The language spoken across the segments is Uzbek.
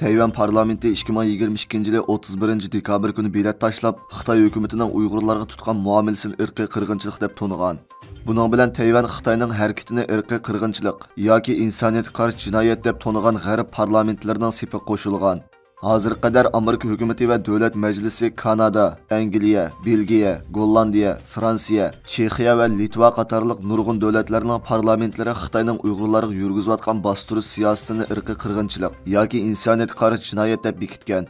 Tayvan parlamenti 2022 yılı 31 dekabr günü bilet taşlap, Xitay hökumətinin Uyğurlarga tutqan muamilisini irqiy qırğınçılıq deb tonuğan. Bunun bilan Tayvan Xitayning harakatini irqiy qirg'inchilik yoki insoniyatga qarshi jinoyat deb to'nigan g'arb parlamentlarining sepiga qo'shilgan. Hozir qadar Amerika hukumati va davlat majlisi Kanada, Angliya, Belgiya, Gollandiya, Fransiya, Chexiya va Litva qatorliq nurg'un davlatlarning parlamentlari Xitoyning Uyg'urlarga yurgizayotgan bostirish siyosatini irqiy qirg'inchilik yoki insoniyatga qarshi jinoyat deb bekitgan.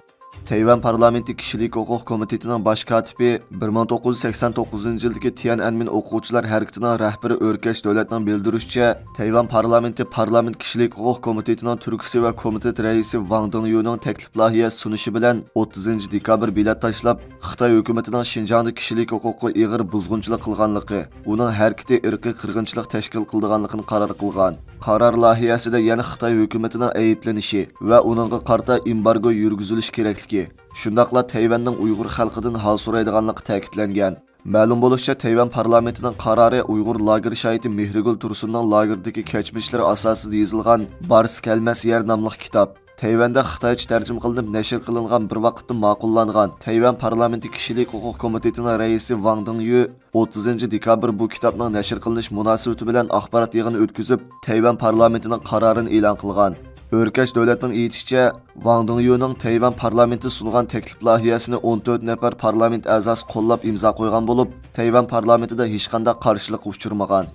Tayvan parlamenti kishilik huquq komitetining bosh kotibi 1989 yildagi Tiananmen o'quvchilar harakatining rahbari O'rkash davlatning bildirishicha, Tayvan parlamenti parlament kishilik huquq komitetining turkisi va komitet raisi Wang Dongyuning taklif loyihasi sunishi bilan 30 dekabr bilet tashlab, Xitoy hukumatining Xinjiangda kishilik huquqqa ig'ir buzg'unchilik qilganligi, uning harakati irqiy qirg'inchilik tashkil qilganligini qaror qilgan. Qaror loyihasida yana Xitoy hukumatining ayblanishi va uningga qarta embargo yurgizilishi kerakligi, shundaqla Tayvanning Uyg'ur xalqidan hal so'raydiganligi ta'kidlangan. Ma'lum bo'lishicha, Tayvan parlamentining qarori Uyg'ur lager shoidi Mehrigul Tursunning lagerdagi kechmishlari asosida yozilgan Bars kelmas yer nomli kitob. Tayvanda Xitoycha tarjima qilinib nashr qilingan bir vaqtda ma'qullangan Tayvan parlamenti kishilik huquq komitetining raisi Wang Dongyu 30 dekabr bu kitobning nashr qilinish munosabati bilan axborot yig'ini o'tkazib, Tayvan parlamentining qarorini e'lon qilgan. O'rkash davlatning aytishicha, Wang Dongyuning Tayvan parlamenti sungan taklif loyihasini 14 nafar parlament a'zosi qo'llab imzo qo'ygan bo'lib, Tayvan parlamentida hech qanday qarshilik uchirmagan.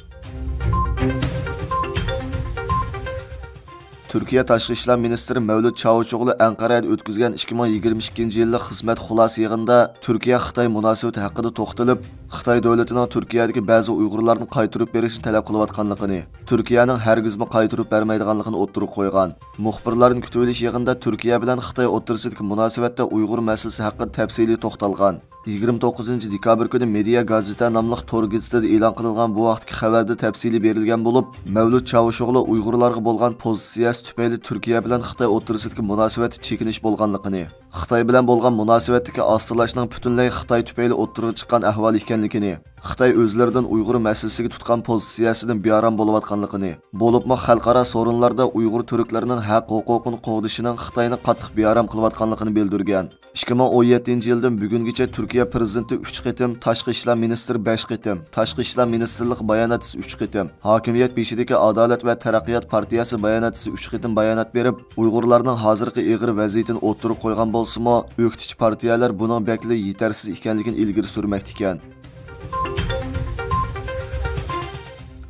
Türkiye Tashqi ishlar ministri Mavlud Çavuşoğlu Ankara'da o'tkazgan 2022 yillik xizmat xulosa yig'inida Turkiya Xitoy munosabati haqida to'xtalib, Xitoy davlatining Turkiyadagi ba'zi Uyg'urlarni qaytarib berishni talab qilayotganligini, Turkiyaning hargizmi qaytarib bermaydiganligini o'ttirib qo'ygan. Muxbirlarning kutib olish yig'inida Turkiya bilan Xitoy o'rtasidagi munosabatda Uyg'ur masalasi haqida tafsiliy to'xtalgan. 29 dekabr kuni Media Gazeta nomli tor gazetada e'lon qilingan bu vaqtdagi xabarda tafsili berilgan bo'lib, Mavlud Çavuşoğlu Uyg'urlarga bo'lgan pozitsiyasi tufayli Turkiya bilan Xitoy o'rtasidagi munosabat chekinish bo'lganligini, Xitoy bilan bo'lgan munosabatdagi ostilashning butunlay Xitoy tufayli o'ttirib chiqqan ahvol ekanligini, Xitoy o'zlaridan Uyg'ur masalasiga tutgan pozitsiyasidan bearam bo'layotganligini, bo'libmi xalqaro sorunlarda Uyg'ur turklarining haq-huquqini qo'g'dishining Xitoyni qattiq bearam qilayotganligini bildirgan. 2017 yildan bugungacha Turkiya prezidenti 3 qitim, Tashqi ishlar ministri 5 qitim, Tashqi ishlar ministrlik bayonotchisi 3 qitim, hokimiyat beshidagi Adolat va taraqqiyot partiyasi bayonotchisi 3 qitim bayonot berib, Uyg'urlarning hozirgi ig'ir vaziyatini o'ttirib qo'ygan bo'lsa-mo, o'qituvchi partiyalar buning bakli yetarsiz ekanligini ilgari surmoqda ekan.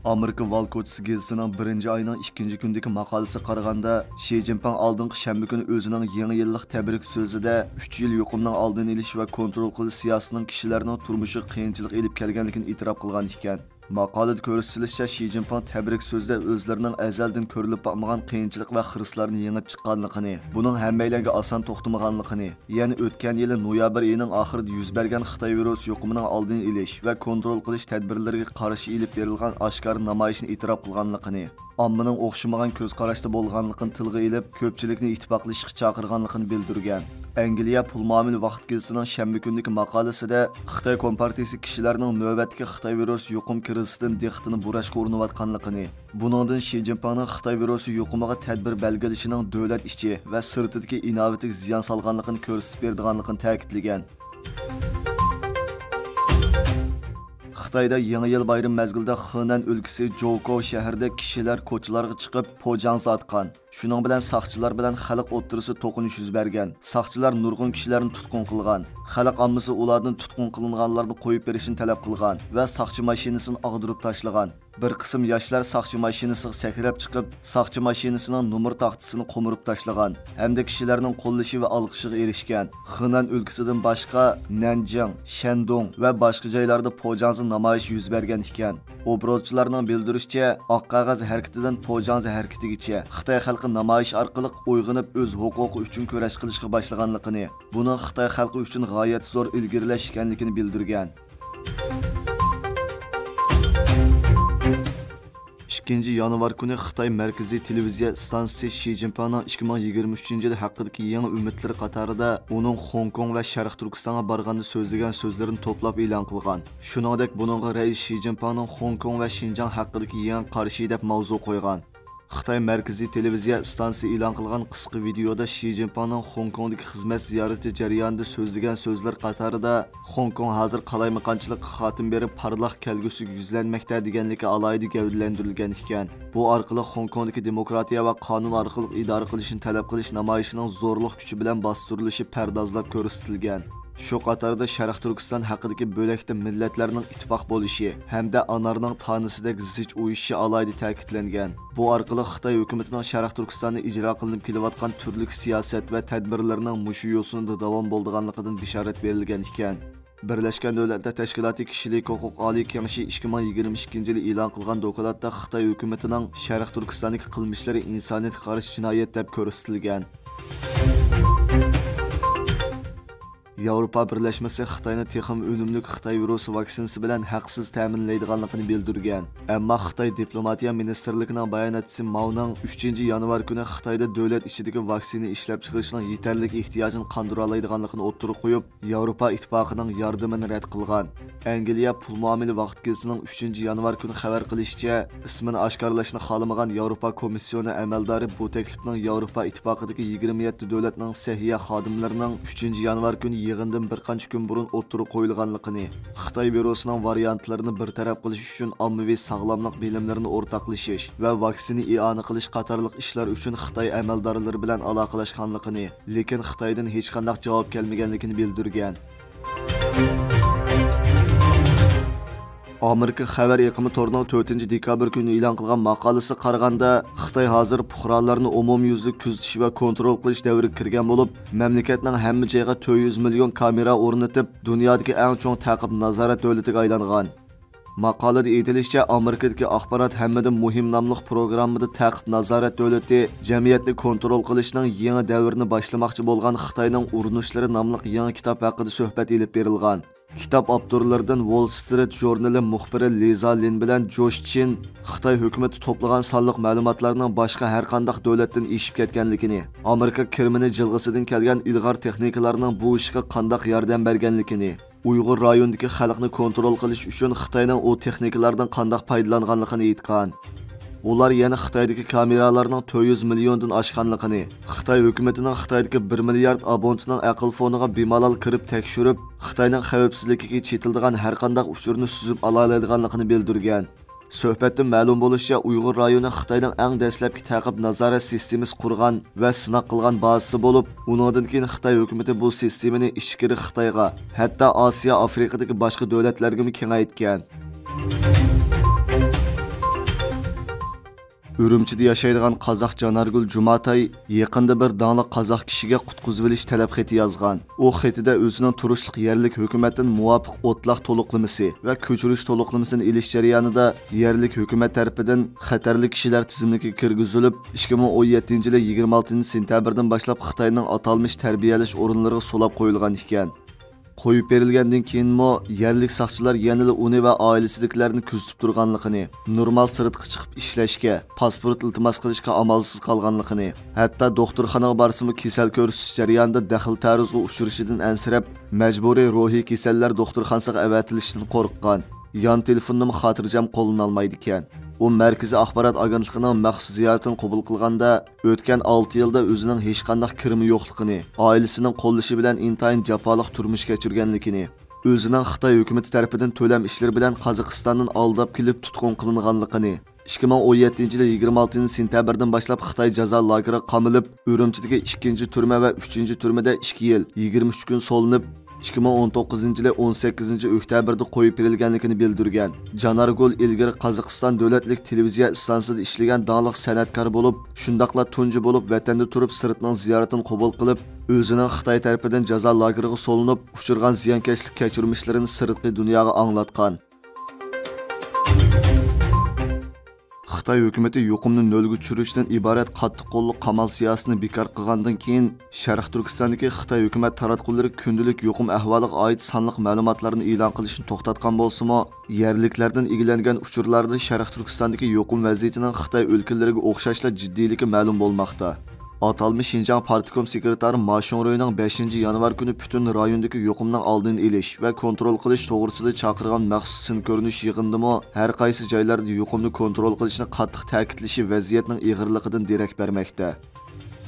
Amerika Valkoçisi gezisining 1-oyning 2-kundagi maqolasi qaraganda, Xi Jinping oldingi shanba kuni o'zining yangi yillik tabrik so'zida 3 yil yuqumning oldini olish va kontrol qilish siyosatining kishilarning turmushi qiyinchilik elib kelganligini e'tirof qilgan ekan. Maqolada ko'rsatilishicha, Xi Jinping tabrik so'zida o'zlarining azaldan ko'rilib bo'lmagan qiyinchilik va xirislarni yengib chiqqanligini, buning hammalarga oson to'xtamaganligini, ya'ni o'tgan yili noyabr oyining oxirida yuz bergan Xitoy virus yuqumining oldini olish va kontrol qilish tadbirlariga qarshi elib berilgan oshkor namoyishni e'tirof qilganligini, ommaning o'xshamagan ko'z qarashda bo'lganligini tilga ilib, ko'pchilikni ittifoqlashishga chaqirganligini bildirgan. Angliya pul muomil vaqt gezisining shanba kundagi maqolasida Xitoy Kompartiyasi kishilarning navbatdagi Xitoy virus yuqum krizidan diqqatini burashga urinayotganligini, buningdan Xi Jinpingning Xitoy virusi yuqumiga tadbir belgilashining davlat ichi va sirtidagi innovativ ziyon solganligini ko'rsatib berganligini ta'kidlagan. Xitoyda Yangi yil bayram mezgilida Henan o'lkasi Joukou shahrida kishilar ko'chalarga chiqib pojanz atgan. Shuning bilan saqchilar bilan xalq o'ttirisi to'qinish yuz bergan. Saqchilar nurg'un kishilarni tutqun qilgan. Xalq ommasi ulardan tutqun qilinganlarni qo'yib berishni talab qilgan va saqchi mashinasini ag'dirib tashlagan. Bir qism yoshlar saqchi mashinasiga sakrab chiqib, saqchi mashinasining nomer taxtasini qo'mirib tashlagan hamda kishilarning qo'llashi va olqishiga erishgan. Henan o'lkasidan boshqa Nanjing, Shandong va boshqa joylarda pojanz namoyish yuz bergan ekan. Obrazchilarning bildirishicha, oq qog'oz harakatidan pojanz harakatigacha Xitoy xalqi namoyish orqali uyg'onib o'z huquqi uchun kurash qilishga boshlaganligini, buni Xitoy xalqi uchun g'oyat zo'r ilgirlash ekanligini bildirgan. 2 yanvar kuni Xitoy Markaziy televiziya stansiyasi Xi Jinpingning 2023 yil haqidagi yangi umidlar qatorida uning Hong Kong va Sharq Turkistonga borganda so'zlagan so'zlarini to'plab e'lon qilgan. Shuningdek, buningga rais Xi Jinpingning Hong Kong va Xinjiang haqidagi yangi qarashi deb mavzu qo'ygan. Xitoy Markaziy televiziya stansiyasi e'lon qilgan qisqa videoda Shi Jinpingning Hong Kongdagi xizmat ziyorati jarayonida so'zlagan so'zlar qatorida Hong Kong hozir qalaymaqonchilikqa xotim berib parlaq kelgusiga yuzlanmoqda deganligi alohida gavdalantirilgan ekan. Bu orqali Hong Kongdagi demokratiya va qonun orqali idora qilishni talab qilish namoyishining zo'rliq kuchi bilan bostirilishi pardozlab ko'rsatilgan. Shu qatorda Sharq Turkiston haqidagi bo'lakda millatlarning ittifoq bo'lishi hamda anarning tanisidek zich uyushi alohida ta'kidlangan. Bu orqali Xitoy hukumatining Sharq Turkistonda ijro qilinib kelayotgan turli siyosat va tadbirlarning mushu yo'sinida davom bo'lganligidan bishorat berilgan ekan. Birlashgan Davlatlar Tashkiloti Kishilik huquq oliy kengashi 2022-yil e'lon qilgan dokladda Xitoy hukumatining Sharq Turkistondagi qilmishlari insoniyatga qarshi jinoyat deb ko'rsatilgan. Yevropa Birleşmesi Xitoyni texim önümlük Xitoy virusi vaksinasi bilan haqsiz ta'minlaydiganligini bildirgan. Ammo Xitoy diplomatiya ministrligining bayonotchisi Mao'ning 3-yanvar kuni Xitoyda davlat ishidagi vaksina ishlab chiqarishning yetarli ehtiyojini qondira oladiganligini o'ttirib qo'yib, Yevropa ittifoqining yordamini rad qilgan. Angliya pul muomala vaqt gezitining 3-yanvar kuni xabar qilishicha, ismini oshkorlashni xohlamagan Yevropa komissiyoni amaldori bu taklifning Yevropa ittifoqidagi 27 davlatning sahiya xodimlarining 3-yanvar kuni yig'indan bir qancha kun burun o'ttirib qo'yilganligini, Xitoy virusining variantlarini bartaraf qilish uchun ommaviy sog'lomlik bilimlarini o'rtoqlashish va vaksina i'ona qilish qatorliq ishlar uchun Xitoy amaldorlari bilan aloqalashganligini, lekin Xitoydan hech qanday javob kelmaganligini bildirgan. Amerika xabar iqimi torining 4-dekabr kuni e'lon qilgan maqolasi qaraganda, Xitoy hozir fuqarolarni umumyuzlik kuzatish va kontrol qilish davriga kirgan bo'lib, mamlakatning hamma joyiga 400 million kamera o'rnatib, dunyodagi eng chong ta'qib nazorat davlatiga aylangan. Maqolada aytilishicha, Amerikadagi axborot hammadan muhim nomli programmada ta'qib nazorat davlati jamiyatni kontrol qilishning yangi davrini boshlamoqchi bo'lgan Xitoyning urinishlari nomli yangi kitob haqida suhbat elib berilgan. Kitap avtorlaridan Wall Street jurnali muxbiri Liza Lin bilan Josh Chin Xitoy hukumati to'plagan sonliq ma'lumotlarning boshqa har qanday davlatdan eshib ketganligini, Amerika kirmini jilg'isidan kelgan ilg'or texnikalarning bu ishga qanday yordam berganligini, Uyg'ur rayonidagi xalqni kontrol qilish uchun Xitoyning o texnikalardan qanday foydalanganligini aytgan. Ular yana Xitoydagi kameralarning 400 milliondan oshganligini, Xitoy hukumatining Xitoydagi 1 milliard abonentining aql foniga bemalol kirib tekshirib, Xitoyning xavfsizligiga chetiladigan har qanday uchurni suzib ola oladiganligini bildirgan. Suhbatda ma'lum bo'lishicha, Uyg'ur rayoni Xitoyning eng dastlabki ta'qib nazorat sistemasi qurgan va sinov qilgan bazasi bo'lib, undan keyin Xitoy hukumati bu sistemani ichkari Xitoyga, hatto Osiyo, Afrikadagi boshqa davlatlarga kengaytgan. Ürümchida yashaydigan qozoq Janargul Jumatay yaqinda bir dangli qozoq kishiga qutqizib olish talab xati yozgan. U xatida o'zining turishliq yerlik hukumatdan muvofiq o'tlaq to'liqlamasi va ko'chirish to'liqlamasini elish jarayonida yerlik hukumat tarafidan xatarli kishilar tizimiga kirgizilib, 2017-yil 26-sentyabrdan boshlab Xitoyning atalmış tarbiyalash o'rinlariga so'lab qo'yilgan ekan. Qo'yib berilgandan keyinmi yerlik saqchilar yanada uni va oilasidagilarni kuzatib turganligini, normal sirtqa chiqib ishlashga, pasport iltimos qilishga amalsiz qolganligini, hatto doktorxonaga borsimi kasal ko'rsatish jarayonida daxl taruzga uchrashidan ansirab, majburiy ruhiy kasallar doktorxonasiga avatilishidan qo'rqqan. Yan telefonini xotirjam qo'lini olmaydi ekan. U Markaziy axborot agentligining maxsus ziyoratini qabul qilganda, o'tgan 6 yilda o'zining hech qanday kirimi yo'qligini, oilasining qo'llashi bilan intayin jafoliq turmush kechirganligini, o'zining Xitoy hukumati tomonidan to'lam ishlar bilan Qozog'istondan aldab kelib tutqun qilinganligini, 2017-yil 26-sentyabrdan boshlab Xitoy jazo lageriga qamalib, Urumchidagi 2-turma va 3-turmada 2 yil 23 kun solinib, 2019-yil 18-oktyabrda qo'yib berilganligini bildirgan. Janargul ilgari Qozog'iston davlatlik televiziya stansiyasida ishlagan dangli san'atkor bo'lib, shundaqla tunji bo'lib vatanda turib sirtning ziyoratini qabul qilib, o'zining Xitoy tarafidan jazo lageriga solinib, uchirgan ziyonkashlik kechirmishlarini sirtqi dunyoga anglatgan. Xitoy hukumati yuqumni nolga tushirishdan iborat qattiq qo'lli qamal siyosatini bekor qilgandan keyin Sharq Turkistondagi Xitoy hukumat taratqullari kundalik yuqum ahvoliga oid sonliq ma'lumotlarni e'lon qilishni to'xtatgan bo'lsa-mo, yerliklardan egilangan uchurlarda Sharq Turkistondagi yuqum vaziyatining Xitoy o'lkalariga o'xshashla jiddiyligi ma'lum bo'lmoqda. Atalmış Şinjan Partikom sekretari Ma Shungroyning 5 yanvar kuni butun rayondagi yuqumning oldini olish va kontrol qilish to'g'risida chaqirgan maxsus sin ko'rinish yig'indimi har qaysi joylarda yuqumni kontrol qilishni qattiq ta'kidlashi vaziyatning ig'irligidan derak bermoqda.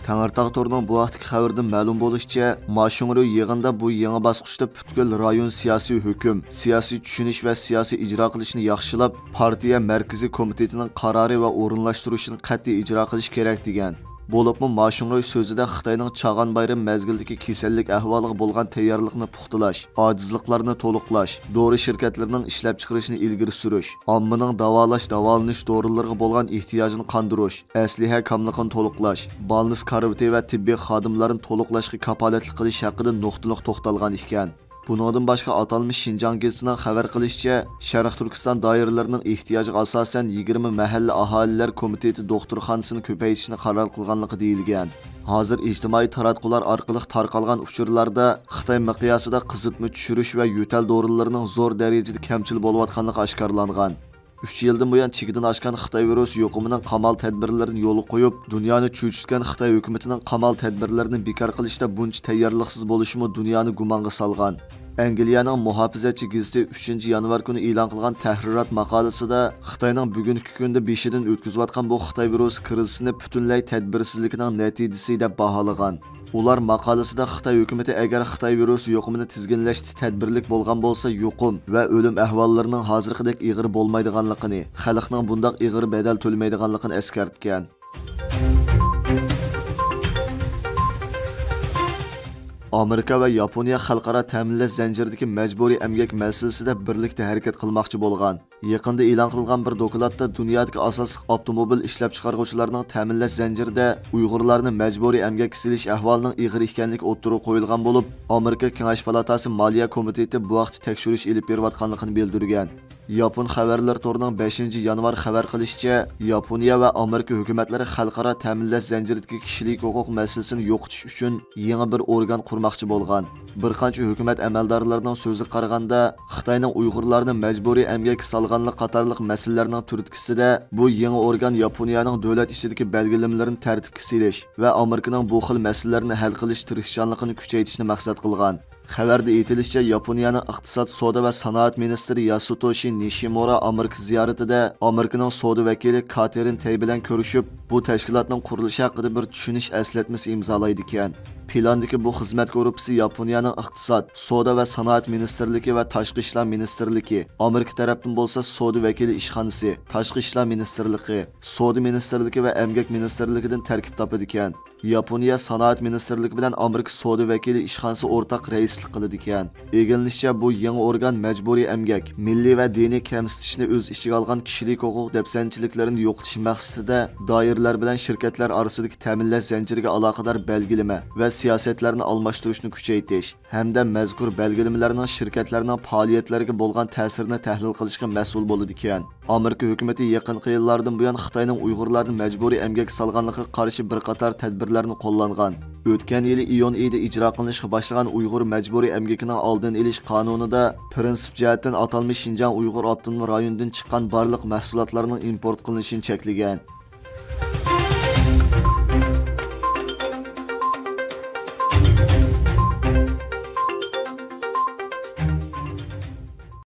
Tangirtog' torining bu vaqtdagi xabardan ma'lum bo'lishicha, Ma Shungroy yig'inda bu yangi bosqichda butkul rayon siyosiy hukm, siyosiy tushunish va siyosiy ijro qilishni yaxshilab, partiya markaziy komitetining qarori va o'rinlashtirishini qat'iy ijro qilish kerak degan. Bo'libmi Ma Shungroy so'zida Xitoyning Chag'an bayram mezgildagi kasallik ahvoliga bo'lgan tayyorlikni puxtalash, ojizliklarni to'liqlash, dori shirkatlarining ishlab chiqarishini ilgari surish, ommaning davolanish dorilarga bo'lgan ehtiyojini qondirish, asliha kamligini to'liqlash, balnis karvati va tibbiy xodimlarni to'liqlashga kapolatlik qilish haqida nuqtaliq to'xtalgan ekan. Bundan boshqa atalmış Şinjan gezitining xabar qilishicha, Sharq Turkiston doiralarining ehtiyojiga asosan 20 mahalla aholilar komiteti doktorxonasini ko'paytirishni qaror qilganligi deyilgan. Hozir ijtimoiy taratqular orqali tarqalgan uchurlarda Xitoy miqyosida qizitma tushirish va yo'tal dorilarning zo'r darajada kamchil bo'layotganligi oshkorlangan. 3 yildan buyon chekidan oshgan Xitoy virus yuqumining qamal tadbirlarini yo'l qo'yib, dunyoni cho'chitgan Xitoy hukumatining qamal tadbirlarini bekor qilishda buncha tayyorliksiz bo'lishimi dunyoni gumonga solgan. Angliyaning muhofizatchi gazeti 3 yanvar kuni e'lon qilgan tahrirat maqolasida Xitoyning bugungi kunda beshidan o'tkazayotgan bu Xitoy virus krizisini butunlay tadbirsizligining natijasi deb baholagan. Ular maqolasida Xitoy hukumati agar Xitoy virus yuqumini tizginlashda tadbirlik bo'lgan bo'lsa, yuqum va o'lim ahvollarining hozirgidek ig'ir bo'lmaydiganligini, xalqning bundoq ig'ir bedel to'lamaydiganligini eskartgan. Amerika va Yaponiya xalqaro ta'minlash zanjiridagi majburiy emgak masalasida birlikda harakat qilmoqchi bo'lgan. Yaqinda e'lon qilingan bir dokladda dunyodagi asosiy avtomobil ishlab chiqaruvchilarining ta'minlash zanjirida Uyg'urlarni majburiy emgakka silish ahvolining ig'ir ekanligi o'ttirib qo'yilgan bo'lib, Amerika Kengash palatasi Moliya komiteti bu vaqtda tekshirish olib berayotganligini bildirgan. Yapon xabarlar torining 5 yanvar xabar qilishicha, Yaponiya va Amerika hukumatlari xalqaro ta'minlash zanjiridagi kishilik huquq masalasini yo'qotish uchun yangi bir organ qurmoqchi bo'lgan. Bir qancha hukumat amaldorlarining so'zi qaraganda, Xitoyning Uyg'urlarni majburiy emgakka solganlik qatorliq masalalarning turtkisida bu yangi organ Yaponiyaning davlat ishidagi belgilamalarini tartibga solish va Amerikaning bu xil masalalarni hal qilish tirishchanligini kuchaytirishni maqsad qilgan. Xabarda aytilishicha, Yaponiyaning iqtisod, savdo va sanoat ministri Yasutoshi Nishimura Amerika ziyoratida Amerikaning savdo vakili Katerin Tay bilan ko'rishib, bu tashkilotning qurilishi haqida bir tushunish eslatmasi imzolaydi ekan. Plandagi bu xizmat gruppasi Yaponiyaning iqtisod, savdo va sanoat ministrligi va tashqi ishlar ministrligi, Amerika tarafdan bo'lsa savdo vakili ishxonasi, tashqi ishlar ministrligi, savdo ministrligi va emgak ministrligidan tarkib topadi ekan. Yaponiya sanoat ministrligi bilan Amerika savdo vakili ishxonasi o'rtaq raislik qiladi ekan. Egilishicha, bu yangi organ majburiy emgak, milliy va diniy kamsitishni o'z ichiga olgan kishilik huquq dafsanchiliklarini yo'qotish maqsadida doiralar bilan shirkatlar orasidagi ta'minlash zanjiriga aloqador belgilama va siyosatlarni almashtirishni kuchaytirish hamda mazkur belgilamalarning shirkatlarning faoliyatlariga bo'lgan ta'sirini tahlil qilishga mas'ul bo'ladi ekan. Amerika hukumati yaqinqi yillardan buyon Xitoyning Uyg'urlarni majburiy emgak solganligiga qarshi bir qator tadbirlarni qo'llangan. O'tgan yili iyun oyida ijro qilinishga boshlagan Uyg'ur majburiy emgakining oldini olish qonunida prinsip jihatdan atalmış Şinjan Uyg'ur avtonom rayonidan chiqqan barliq mahsulotlarning import qilinishini cheklagan.